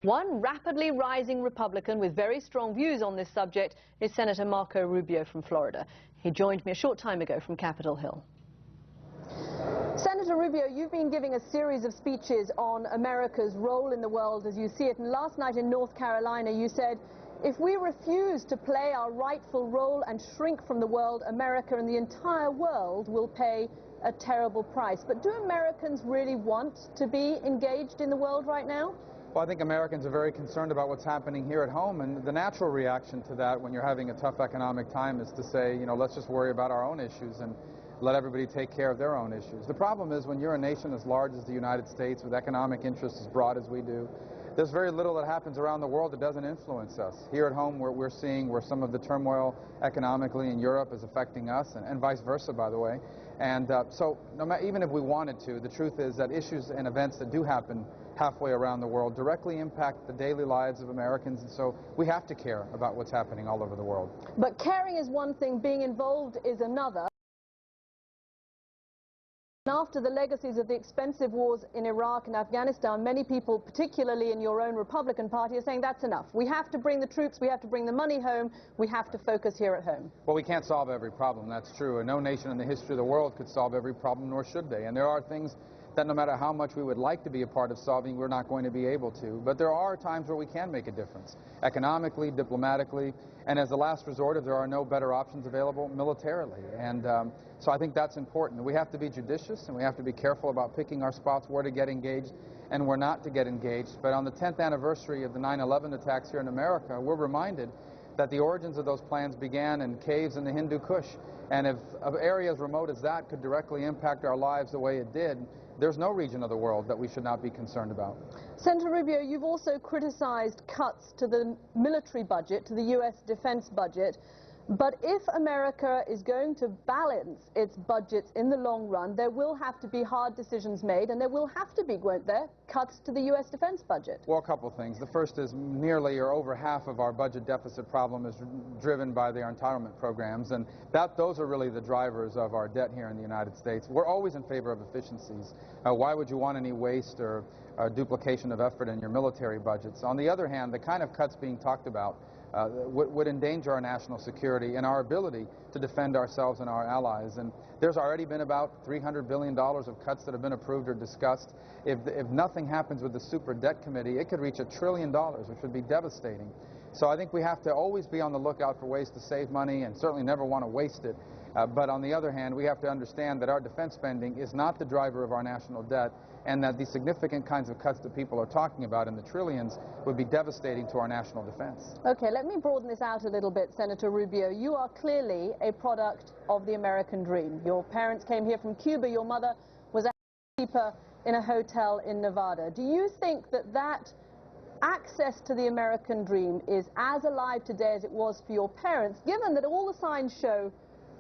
One rapidly rising Republican with very strong views on this subject is Senator Marco Rubio from Florida. He joined me a short time ago from Capitol Hill. Senator Rubio, you've been giving a series of speeches on America's role in the world as you see it, and last night in North Carolina you said, if we refuse to play our rightful role and shrink from the world, America and the entire world will pay a terrible price. But do Americans really want to be engaged in the world right now? Well, I think Americans are very concerned about what's happening here at home, and the natural reaction to that when you're having a tough economic time is to say, you know, let's just worry about our own issues and let everybody take care of their own issues. The problem is when you're a nation as large as the United States with economic interests as broad as we do, there's very little that happens around the world that doesn't influence us. Here at home, we're seeing where some of the turmoil economically in Europe is affecting us, and vice versa, by the way. And so even if we wanted to, the truth is that issues and events that do happen halfway around the world directly impact the daily lives of Americans, and so we have to care about what's happening all over the world. But caring is one thing, being involved is another. After the legacies of the expensive wars in Iraq and Afghanistan, many people, particularly in your own Republican Party, are saying that's enough. We have to bring the troops, we have to bring the money home, we have to focus here at home. Well, we can't solve every problem, that's true, and no nation in the history of the world could solve every problem, nor should they. And there are things that no matter how much we would like to be a part of solving, we're not going to be able to. But there are times where we can make a difference, economically, diplomatically, and as a last resort, if there are no better options available, militarily. And so I think that's important. We have to be judicious, and we have to be careful about picking our spots where to get engaged and where not to get engaged. But on the 10th anniversary of the 9/11 attacks here in America, we're reminded that the origins of those plans began in caves in the Hindu Kush. And if areas remote as that could directly impact our lives the way it did, there's no region of the world that we should not be concerned about. Senator Rubio, you've also criticized cuts to the military budget, to the U.S. defense budget. But if America is going to balance its budgets in the long run, there will have to be hard decisions made, and there will have to be, won't there, cuts to the U.S. defense budget? Well, a couple of things. The first is nearly or over half of our budget deficit problem is driven by the entitlement programs, and those are really the drivers of our debt here in the United States. We're always in favor of efficiencies. Why would you want any waste or duplication of effort in your military budgets? On the other hand, the kind of cuts being talked about would endanger our national security and our ability to defend ourselves and our allies. And there's already been about $300 billion of cuts that have been approved or discussed. If nothing happens with the Super Debt Committee, it could reach $1 trillion, which would be devastating. So I think we have to always be on the lookout for ways to save money and certainly never want to waste it. But on the other hand, we have to understand that our defense spending is not the driver of our national debt, and that the significant kinds of cuts that people are talking about in the trillions would be devastating to our national defense. Okay, let me broaden this out a little bit, Senator Rubio. You are clearly a product of the American dream. Your parents came here from Cuba. Your mother was a housekeeper in a hotel in Nevada. Do you think that access to the American dream is as alive today as it was for your parents, given that all the signs show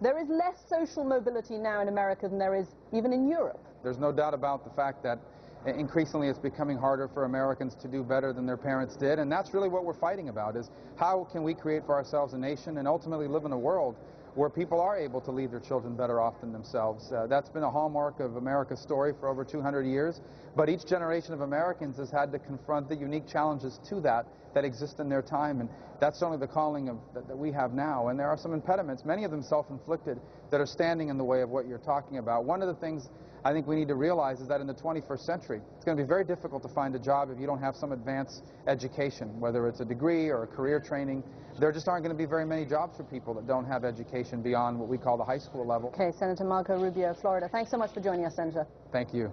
there is less social mobility now in America than there is even in Europe? There's no doubt about the fact that increasingly it's becoming harder for Americans to do better than their parents did, and that's really what we're fighting about, is how can we create for ourselves a nation and ultimately live in a world where people are able to leave their children better off than themselves. That's been a hallmark of America's story for over 200 years, but each generation of Americans has had to confront the unique challenges to that exist in their time, and that's certainly the calling that we have now. And there are some impediments, many of them self-inflicted, that are standing in the way of what you're talking about. One of the things I think we need to realize is that in the 21st century, it's going to be very difficult to find a job if you don't have some advanced education, whether it's a degree or a career training. There just aren't going to be very many jobs for people that don't have education beyond what we call the high school level. Okay, Senator Marco Rubio, Florida. Thanks so much for joining us, Senator. Thank you.